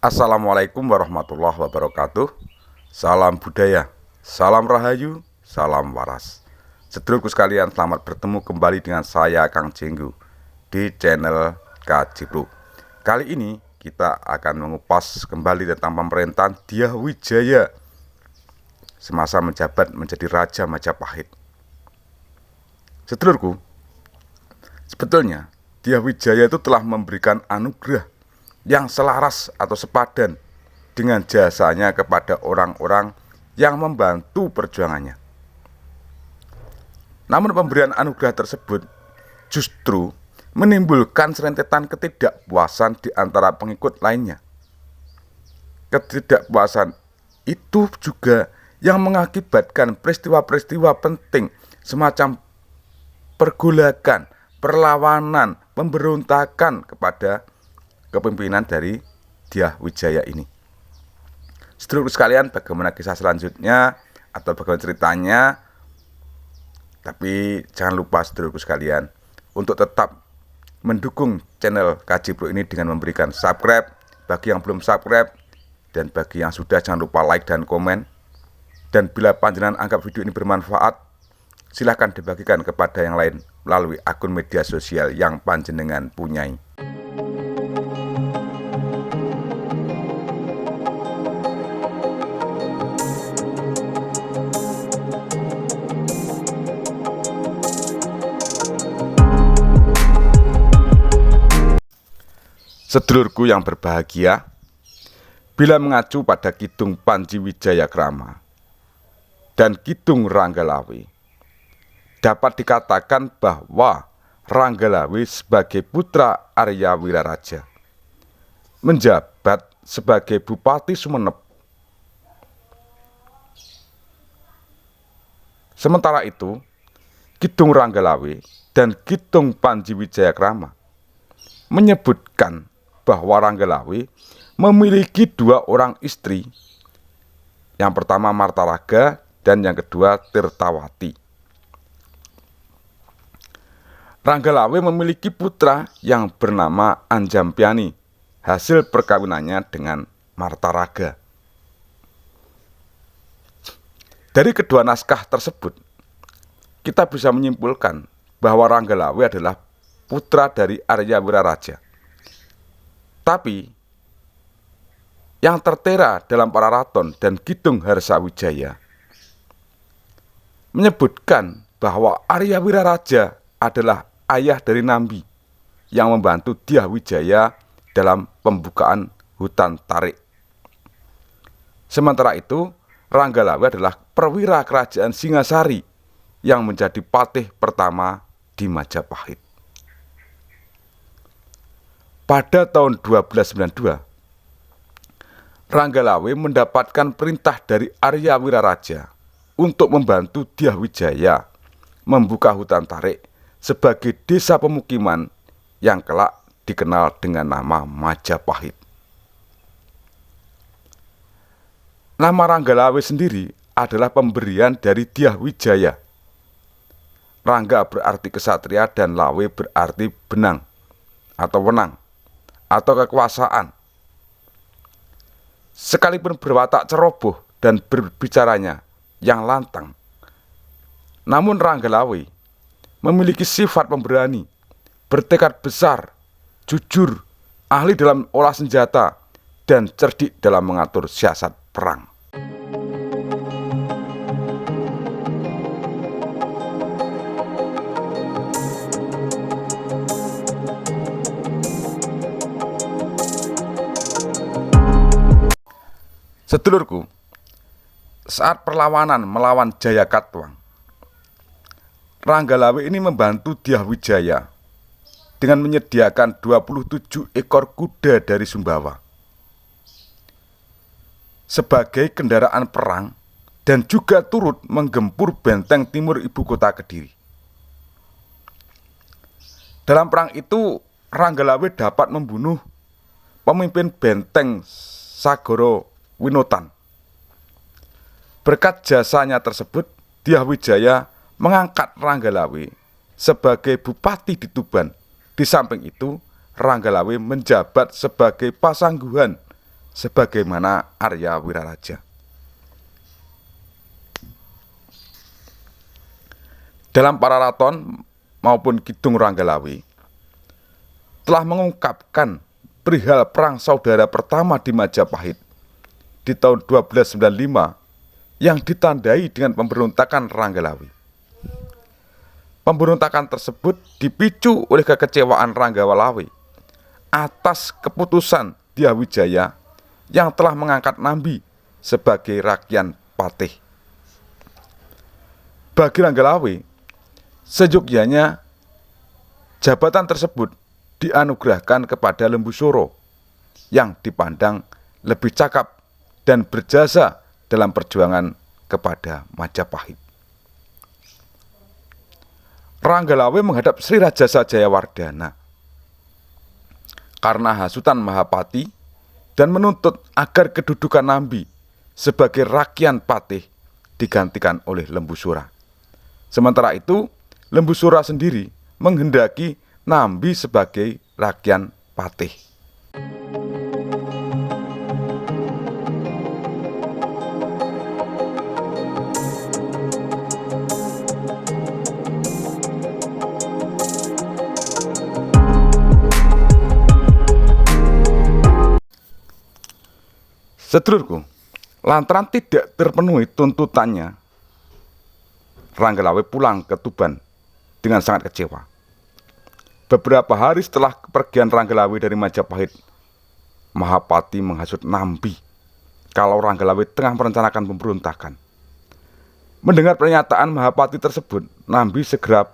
Assalamualaikum warahmatullahi wabarakatuh. Salam budaya, salam rahayu, salam waras. Sedulurku sekalian, selamat bertemu kembali dengan saya Kang Jenggu di channel Kaji Bro. Kali ini kita akan mengupas kembali tentang pemerintahan Dyah Wijaya semasa menjabat menjadi Raja Majapahit. Sedulurku, sebetulnya Dyah Wijaya itu telah memberikan anugerah yang selaras atau sepadan dengan jasanya kepada orang-orang yang membantu perjuangannya. Namun pemberian anugerah tersebut justru menimbulkan serentetan ketidakpuasan di antara pengikut lainnya. Ketidakpuasan itu juga yang mengakibatkan peristiwa-peristiwa penting semacam pergolakan, perlawanan, pemberontakan kepada kepemimpinan dari Dyah Wijaya ini. Sedulur sekalian, bagaimana kisah selanjutnya atau bagaimana ceritanya? Tapi jangan lupa sedulurku sekalian untuk tetap mendukung channel Kaji Bro ini dengan memberikan subscribe bagi yang belum subscribe, dan bagi yang sudah jangan lupa like dan komen. Dan bila panjenengan anggap video ini bermanfaat, silahkan dibagikan kepada yang lain melalui akun media sosial yang panjenengan punyai. Sedulurku yang berbahagia, bila mengacu pada Kidung Panji Wijayakrama dan Kidung Ranggalawe, dapat dikatakan bahwa Ranggalawe sebagai putra Arya Wiraraja menjabat sebagai Bupati Sumenep. Sementara itu, Kidung Ranggalawe dan Kidung Panji Wijayakrama menyebutkan bahwa Ranggalawe memiliki dua orang istri. Yang pertama Martaraga dan yang kedua Tirtawati. Ranggalawe memiliki putra yang bernama Anjampiani, hasil perkawinannya dengan Martaraga. Dari kedua naskah tersebut, kita bisa menyimpulkan bahwa Ranggalawe adalah putra dari Arya Wiraraja. Tapi yang tertera dalam Pararaton dan Kidung Harsawijaya menyebutkan bahwa Arya Wiraraja adalah ayah dari Nambi yang membantu Dyah Wijaya dalam pembukaan hutan tarik. Sementara itu, Ranggalawe adalah perwira kerajaan Singasari yang menjadi patih pertama di Majapahit. Pada tahun 1292, Ranggalawe mendapatkan perintah dari Arya Wiraraja untuk membantu Dyah Wijaya membuka hutan tarik sebagai desa pemukiman yang kelak dikenal dengan nama Majapahit. Nama Ranggalawe sendiri adalah pemberian dari Dyah Wijaya. Rangga berarti kesatria dan lawe berarti benang atau wenang atau kekuasaan. Sekalipun berwatak ceroboh dan berbicaranya yang lantang, namun Ranggalawe memiliki sifat pemberani, bertekad besar, jujur, ahli dalam olah senjata, dan cerdik dalam mengatur siasat perang. Sedulurku, saat perlawanan melawan Jayakatwang, Ranggalawe ini membantu Dyah Wijaya dengan menyediakan 27 ekor kuda dari Sumbawa sebagai kendaraan perang dan juga turut menggempur benteng timur ibu kota Kediri. Dalam perang itu, Ranggalawe dapat membunuh pemimpin benteng Sagara Winotan. Berkat jasanya tersebut, Dyah Wijaya mengangkat Ranggalawe sebagai bupati di Tuban. Di samping itu, Ranggalawe menjabat sebagai pasangguhan sebagaimana Arya Wiraraja. Dalam Pararaton maupun Kidung Ranggalawe telah mengungkapkan perihal perang saudara pertama di Majapahit di tahun 1295 yang ditandai dengan pemberontakan Ranggalawe. Pemberontakan tersebut dipicu oleh kekecewaan Ranggalawe atas keputusan Dyawijaya yang telah mengangkat Nambi sebagai rakyat patih. Bagi Ranggalawe, seyogyanya jabatan tersebut dianugerahkan kepada Lembusura yang dipandang lebih cakap dan berjasa dalam perjuangan kepada Majapahit. Ranggalawe menghadap Sri Rajasa Jayawardhana karena hasutan Mahapati dan menuntut agar kedudukan Nambi sebagai rakyat patih digantikan oleh Lembusura. Sementara itu, Lembusura sendiri menghendaki Nambi sebagai rakyat patih. Sedulurku, lantaran tidak terpenuhi tuntutannya, Ranggalawe pulang ke Tuban dengan sangat kecewa. Beberapa hari setelah kepergian Ranggalawe dari Majapahit, Mahapati menghasut Nambi kalau Ranggalawe tengah merencanakan pemberontakan. Mendengar pernyataan Mahapati tersebut, Nambi segera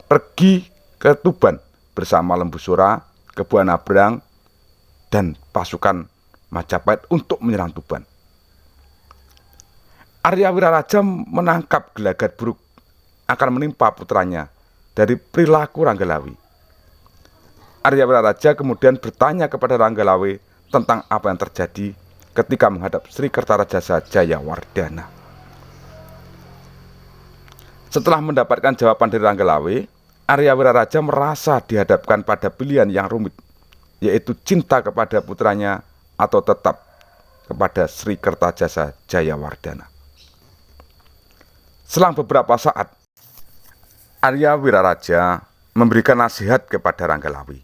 pergi ke Tuban bersama Lembusura, Kebuanabrang, dan pasukan Majapahit untuk menyerang Tuban. Arya Wiraraja menangkap gelagat buruk akan menimpa putranya dari perilaku Ranggalawe. Arya Wiraraja kemudian bertanya kepada Ranggalawe tentang apa yang terjadi ketika menghadap Sri Kertarajasa Jayawardhana. Setelah mendapatkan jawaban dari Ranggalawe, Arya Wiraraja merasa dihadapkan pada pilihan yang rumit, yaitu cinta kepada putranya atau tetap kepada Sri Kertajasa Jayawardhana. Selang beberapa saat, Arya Wiraraja memberikan nasihat kepada Ranggalawe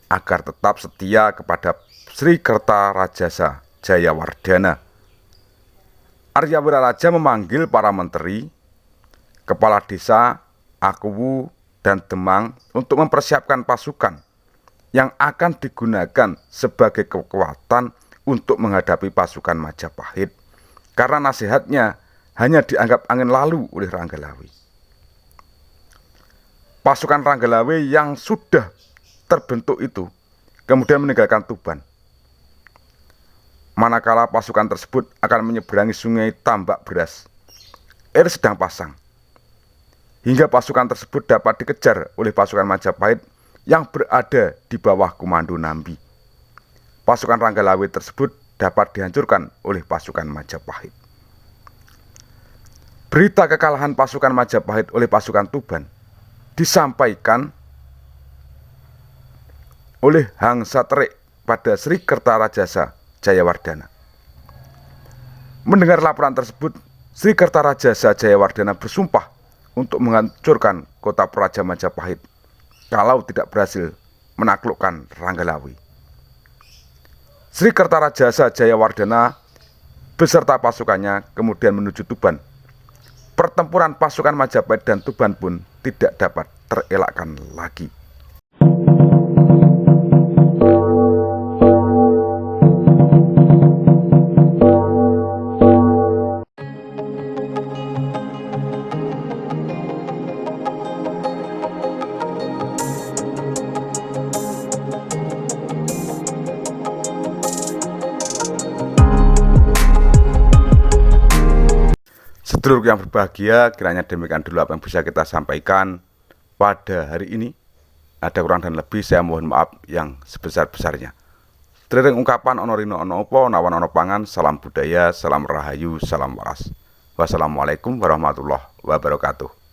agar tetap setia kepada Sri Kertarajasa Jayawardhana. Arya Wiraraja memanggil para menteri, kepala desa, Akuwu, dan Demang untuk mempersiapkan pasukan yang akan digunakan sebagai kekuatan untuk menghadapi pasukan Majapahit, karena nasihatnya hanya dianggap angin lalu oleh Ranggalawe. Pasukan Ranggalawe yang sudah terbentuk itu kemudian meninggalkan Tuban, manakala pasukan tersebut akan menyeberangi sungai Tambak Beras. Air sedang pasang, hingga pasukan tersebut dapat dikejar oleh pasukan Majapahit yang berada di bawah komando Nambi. Pasukan Ranggalawe tersebut dapat dihancurkan oleh pasukan Majapahit. Berita kekalahan pasukan Majapahit oleh pasukan Tuban disampaikan oleh Hang Satrik pada Sri Kertarajasa Jayawardhana. Mendengar laporan tersebut, Sri Kertarajasa Jayawardhana bersumpah untuk menghancurkan kota Praja Majapahit kalau tidak berhasil menaklukkan Ranggalawe. Sri Kertarajasa Jayawardhana beserta pasukannya kemudian menuju Tuban. Pertempuran pasukan Majapahit dan Tuban pun tidak dapat terelakkan lagi. Sedulur yang berbahagia, kiranya demikian dulu apa yang bisa kita sampaikan pada hari ini. Ada kurang dan lebih, saya mohon maaf yang sebesar-besarnya. Dereng ungkapan ono rino ono opo, nawan ono pangan, salam budaya, salam rahayu, salam waras. Wassalamualaikum warahmatullahi wabarakatuh.